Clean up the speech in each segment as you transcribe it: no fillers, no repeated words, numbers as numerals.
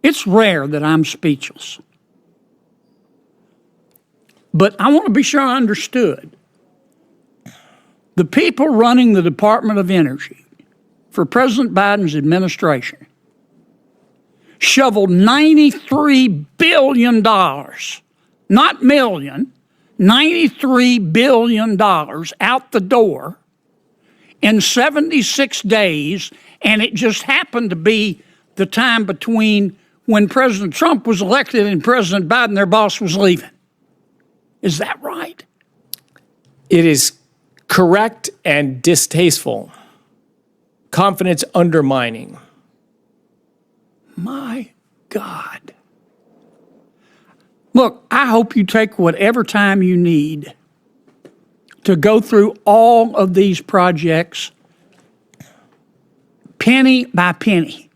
It's rare that I'm speechless. But I want to be sure I understood. The people running the Department of Energy for President Biden's administration shoveled $93 billion, not million, $93 billion out the door in 76 days, and it just happened to be the time between when President Trump was elected and President Biden, their boss, was leaving. Is that right? It is correct and distasteful. Confidence undermining. My God. Look, I hope you take whatever time you need to go through all of these projects penny by penny.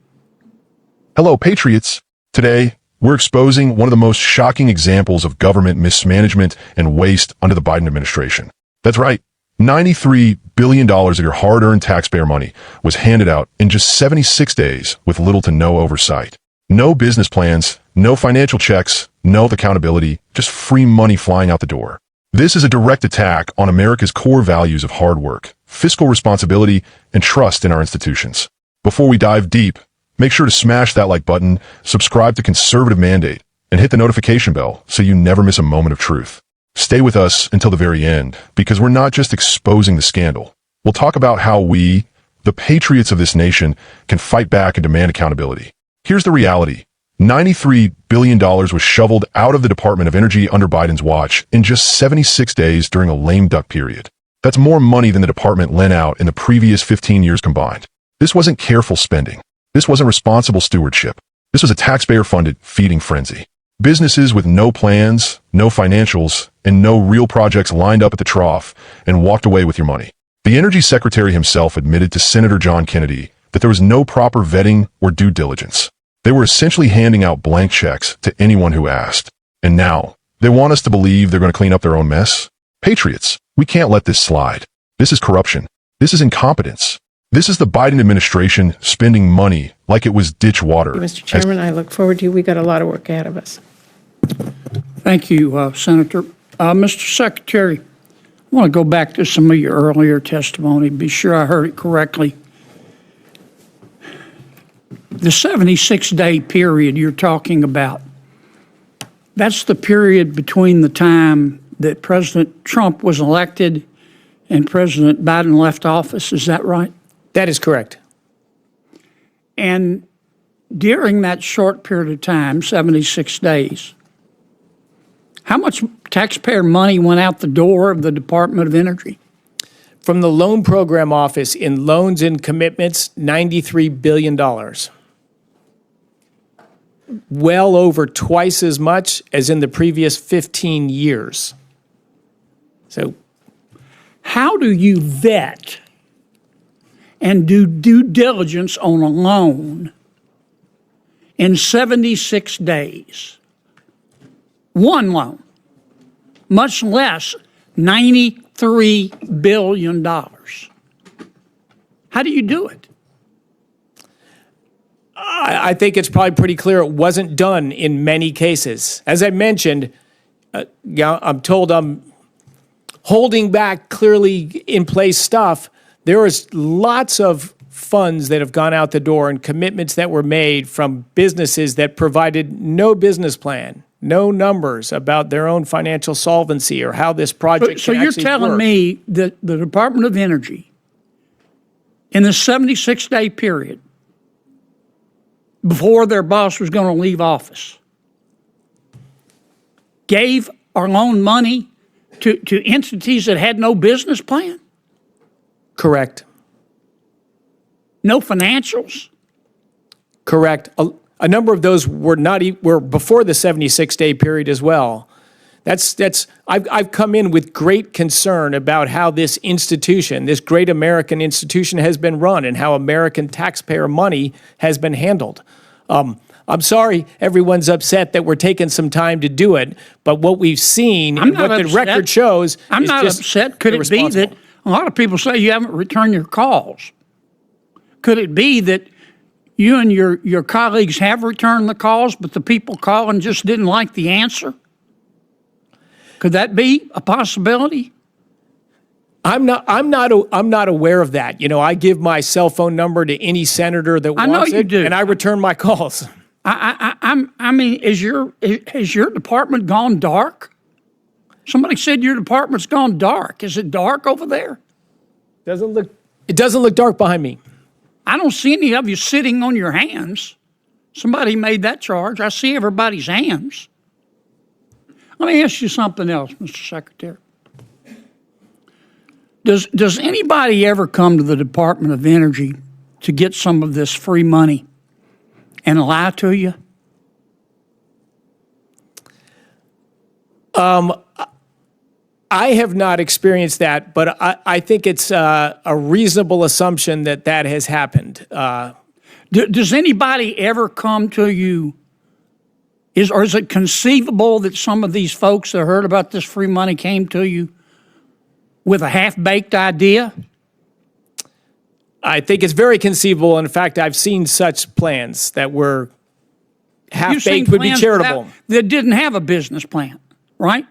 Hello, Patriots. Today, we're exposing one of the most shocking examples of government mismanagement and waste under the Biden administration. That's right. $93 billion of your hard-earned taxpayer money was handed out in just 76 days with little to no oversight. No business plans, no financial checks, no accountability, just free money flying out the door. This is a direct attack on America's core values of hard work, fiscal responsibility, and trust in our institutions. Before we dive deep, make sure to smash that like button, subscribe to Conservative Mandate, and hit the notification bell so you never miss a moment of truth. Stay with us until the very end, because we're not just exposing the scandal. We'll talk about how we, the patriots of this nation, can fight back and demand accountability. Here's the reality. $93 billion was shoveled out of the Department of Energy under Biden's watch in just 76 days during a lame duck period. That's more money than the department lent out in the previous 15 years combined. This wasn't careful spending. This wasn't responsible stewardship. This was a taxpayer-funded feeding frenzy. Businesses with no plans, no financials, and no real projects lined up at the trough and walked away with your money. The Energy Secretary himself admitted to Senator John Kennedy that there was no proper vetting or due diligence. They were essentially handing out blank checks to anyone who asked. And now, they want us to believe they're going to clean up their own mess? Patriots, we can't let this slide. This is corruption. This is incompetence. This is the Biden administration spending money like it was ditch water. Mr. Chairman, I look forward to you. We got a lot of work ahead of us. Thank you, Senator. Mr. Secretary, I want to go back to some of your earlier testimony, be sure I heard it correctly. The 76-day period you're talking about, that's the period between the time that President Trump was elected and President Biden left office. Is that right? That is correct. And during that short period of time, 76 days, how much taxpayer money went out the door of the Department of Energy? From the Loan Program Office in loans and commitments, $93 billion. Well over twice as much as in the previous 15 years. So, how do you vet and do due diligence on a loan in 76 days? One loan, much less $93 billion. How do you do it? I think it's probably pretty clear it wasn't done in many cases. As I mentioned, I'm told I'm holding back clearly in place stuff. There is lots of funds that have gone out the door and commitments that were made from businesses that provided no business plan, no numbers about their own financial solvency or how this project So can you're actually telling work. me that the Department of Energy, in the 76-day period, before their boss was going to leave office, gave or loaned money to entities that had no business plan? Correct. No financials? Correct. A number of those were were before the 76-day period as well. I've come in with great concern about how this institution, this great American institution, has been run and how American taxpayer money has been handled. I'm sorry everyone's upset that we're taking some time to do it, but what we've seen and what the record shows I'm is not just upset. Could it be that a lot of people say you haven't returned your calls? Could it be that you and your colleagues have returned the calls, but the people calling just didn't like the answer? Could that be a possibility? I'm not aware of that. You know, I give my cell phone number to any senator that I know wants you it, do. and I return my calls. I mean, has your department gone dark? Somebody said your department's gone dark. Is it dark over there? It doesn't look dark behind me. I don't see any of you sitting on your hands. Somebody made that charge. I see everybody's hands. Let me ask you something else, Mr. Secretary. Does anybody ever come to the Department of Energy to get some of this free money and lie to you? I have not experienced that, but I think it's a reasonable assumption that that has happened. Does anybody ever come to you? Or is it conceivable that some of these folks that heard about this free money came to you with a half-baked idea? I think it's very conceivable. In fact, I've seen such plans that were You've seen half-baked would be plans charitable. that didn't have a business plan, right?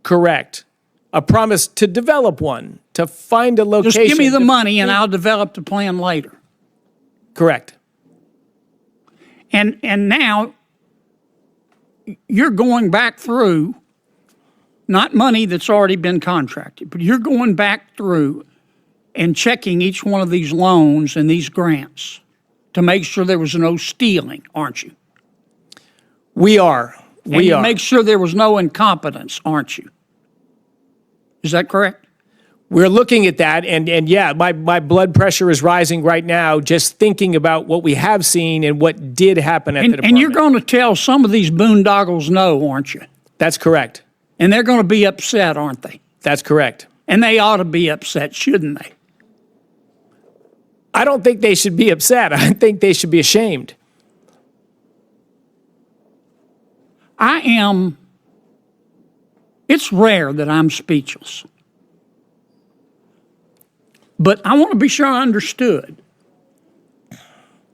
Correct. A promise to develop one, to find a location. Just give me the money and I'll develop the plan later. Correct. And now you're going back through, not money that's already been contracted, but you're going back through and checking each one of these loans and these grants to make sure there was no stealing, aren't you? We are. And you make sure there was no incompetence, aren't you? Is that correct? We're looking at that, and yeah, my blood pressure is rising right now just thinking about what we have seen and what did happen at the department. And you're going to tell some of these boondoggles no, aren't you? That's correct. And they're going to be upset, aren't they? That's correct. And they ought to be upset, shouldn't they? I don't think they should be upset. I think they should be ashamed. It's rare that I'm speechless. But I want to be sure I understood.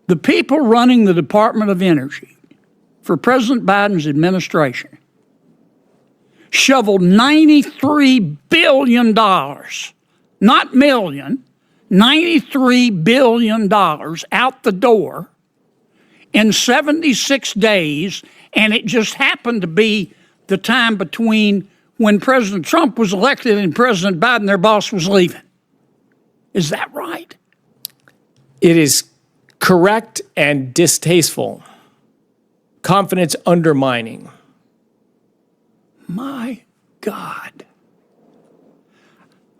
The people running the Department of Energy for President Biden's administration shoveled $93 billion, not million, $93 billion out the door in 76 days, and it just happened to be the time between when President Trump was elected and President Biden, their boss, was leaving. Is that right? It is correct and distasteful. Confidence undermining. My God.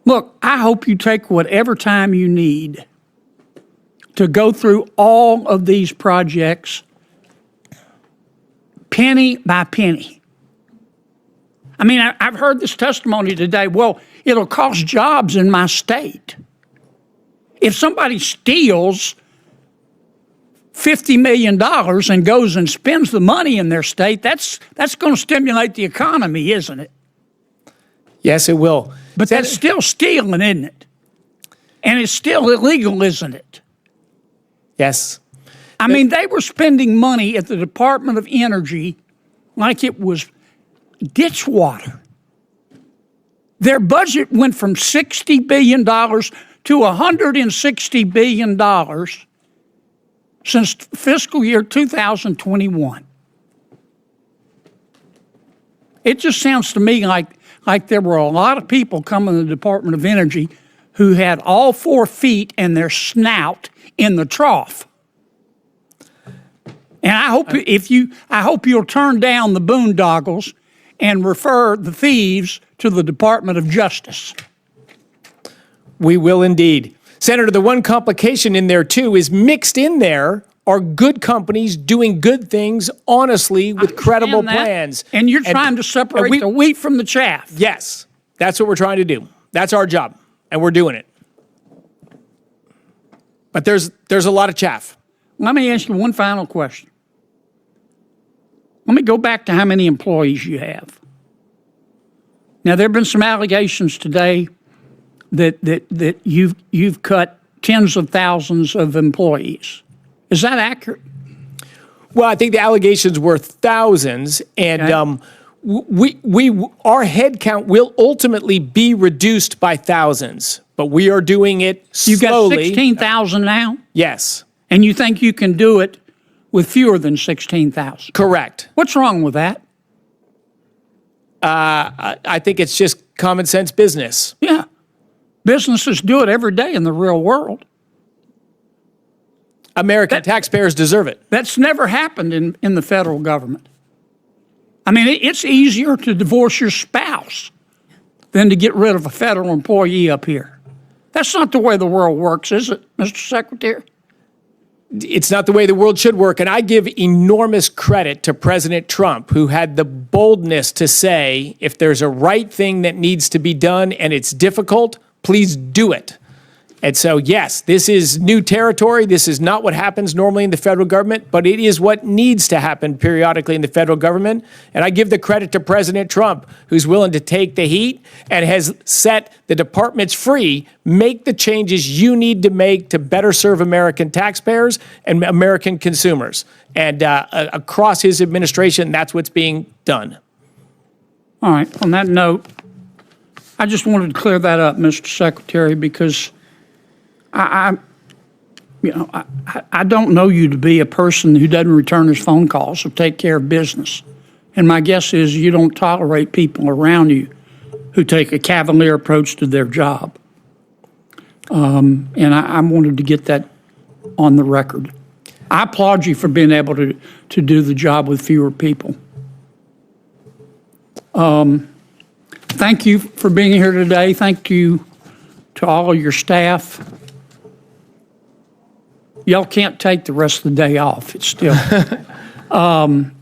Look, I hope you take whatever time you need to go through all of these projects penny by penny. I mean, I've heard this testimony today. Well, it'll cost jobs in my state. If somebody steals $50 million and goes and spends the money in their state, that's going to stimulate the economy, isn't it? Yes, it will. But that's still stealing, isn't it? And it's still illegal, isn't it? Yes. I mean, they were spending money at the Department of Energy like it was ditch water. Their budget went from $60 billion to $160 billion since fiscal year 2021. It just sounds to me like there were a lot of people coming to the Department of Energy who had all 4 feet and their snout in the trough. And I hope you'll turn down the boondoggles and refer the thieves to the Department of Justice. We will indeed. Senator, the one complication in there, too, is mixed in there are good companies doing good things honestly with credible plans. And you're trying to separate the wheat from the chaff. Yes, that's what we're trying to do. That's our job, and we're doing it. But there's a lot of chaff. Let me ask you one final question. Let me go back to how many employees you have. Now, there have been some allegations today that you've cut tens of thousands of employees. Is that accurate? Well, I think the allegations were thousands, and our head count will ultimately be reduced by thousands, but we are doing it You've slowly. got 16,000 now, Yes, and you think you can do it with fewer than 16,000. correct. What's wrong with that? I think it's just common sense business. Yeah. Businesses do it every day in the real world. American taxpayers deserve it. That's never happened in the federal government. I mean, it's easier to divorce your spouse than to get rid of a federal employee up here. That's not the way the world works, is it, Mr. Secretary? It's not the way the world should work. And I give enormous credit to President Trump, who had the boldness to say, if there's a right thing that needs to be done and it's difficult, please do it. And so, yes, this is new territory. This is not what happens normally in the federal government, but it is what needs to happen periodically in the federal government. And I give the credit to President Trump, who's willing to take the heat and has set the departments free. Make the changes you need to make to better serve American taxpayers and American consumers. And across his administration, that's what's being done. All right. On that note, I just wanted to clear that up, Mr. Secretary, because I don't know you to be a person who doesn't return his phone calls or take care of business. And my guess is you don't tolerate people around you who take a cavalier approach to their job. And I wanted to get that on the record. I applaud you for being able to do the job with fewer people. Thank you for being here today. Thank you to all of your staff. Y'all can't take the rest of the day off. It's still the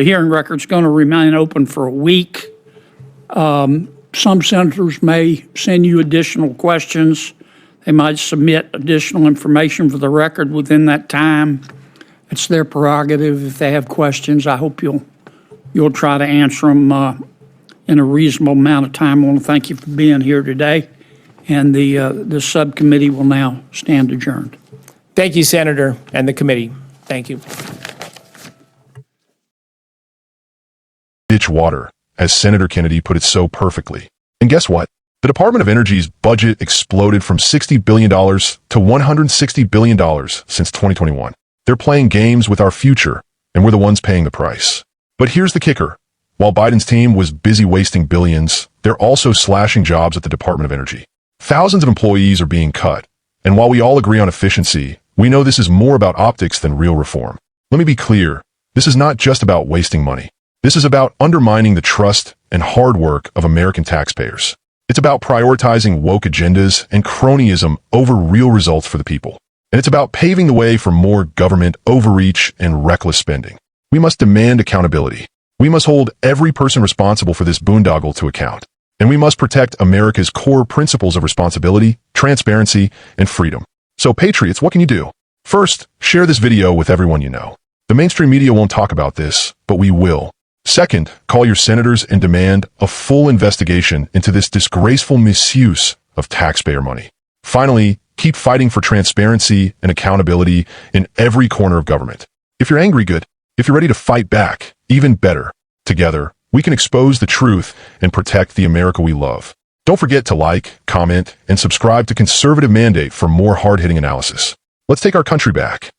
hearing record's going to remain open for a week. Some senators may send you additional questions. They might submit additional information for the record within that time. It's their prerogative. If they have questions, I hope you'll try to answer them in a reasonable amount of time. I want to thank you for being here today, and the subcommittee will now stand adjourned. Thank you, Senator, and the committee. Thank you. Ditch water, as Senator Kennedy put it so perfectly. And guess what? The Department of Energy's budget exploded from $60 billion to $160 billion since 2021. They're playing games with our future, and we're the ones paying the price. But here's the kicker. While Biden's team was busy wasting billions, they're also slashing jobs at the Department of Energy. Thousands of employees are being cut. And while we all agree on efficiency, we know this is more about optics than real reform. Let me be clear. This is not just about wasting money. This is about undermining the trust and hard work of American taxpayers. It's about prioritizing woke agendas and cronyism over real results for the people. And it's about paving the way for more government overreach and reckless spending. We must demand accountability. We must hold every person responsible for this boondoggle to account. And we must protect America's core principles of responsibility, transparency, and freedom. So, Patriots, what can you do? First, share this video with everyone you know. The mainstream media won't talk about this, but we will. Second, call your senators and demand a full investigation into this disgraceful misuse of taxpayer money. Finally, keep fighting for transparency and accountability in every corner of government. If you're angry, good. If you're ready to fight back, even better. Together, we can expose the truth and protect the America we love. Don't forget to like, comment, and subscribe to Conservative Mandate for more hard-hitting analysis. Let's take our country back.